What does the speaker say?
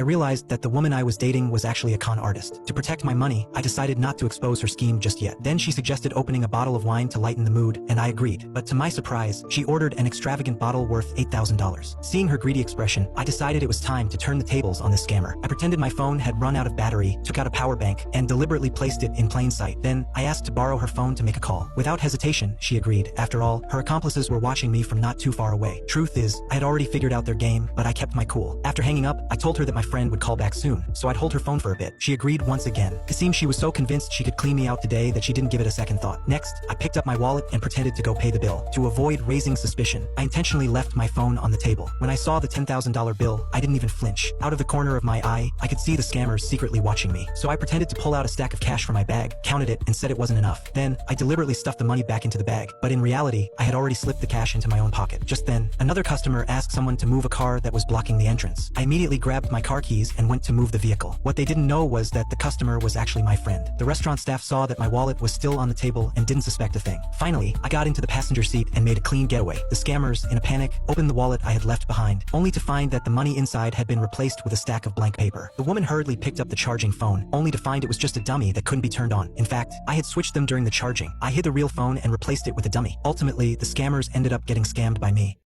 realized that the woman I was dating was actually a con artist. To protect my money, I decided not to expose her scheme just yet. Then she suggested opening a bottle of wine to lighten the mood, and I agreed. But to my surprise, she ordered an extravagant bottle worth $8,000. Seeing her greedy expression, I decided it was time to turn the tables on this scammer. I pretended my phone had run out of battery, took out a power bank, and deliberately placed it in plain sight. Then, I asked to borrow her phone to make a call. Without hesitation, she agreed. After all, her accomplices were watching me from not too far away. Truth is, I had already figured out their game, but I kept my cool. After hanging up, I told her that my friend would call back soon, so I'd hold her phone for a bit. She agreed once again. It seems she was so convinced she could clean me out today that she didn't give it a second thought. Next, I picked up my wallet and pretended to go pay the bill. To avoid raising suspicion, I intentionally left my phone on the table. When I saw the $10,000 bill, I didn't even flinch. Out of the corner of my eye, I could see the scammers secretly watching me. So I pretended to pull out a stack of cash from my bag, counted it, and said it wasn't enough. Then, I deliberately stuffed the money back into the bag. But in reality, I had already slipped the cash into my own pocket. Just then, another customer asked someone to move a car that was blocking the entrance. I immediately grabbed my car keys and went to move the vehicle. What they didn't know was that the customer was actually my friend. The restaurant staff saw that my wallet was still on the table and didn't suspect a thing. Finally, I got into the passenger seat and made a clean getaway. The scammers, in a panic, opened the wallet I had left behind, only to find that the money inside had been replaced with a stack of blank paper. The woman hurriedly picked up the charging phone, only to find it was just a dummy that couldn't be turned on. In fact, I had switched them during the charging. I hid the real phone and replaced it with a dummy. Ultimately, the scammers ended up getting scammed by me.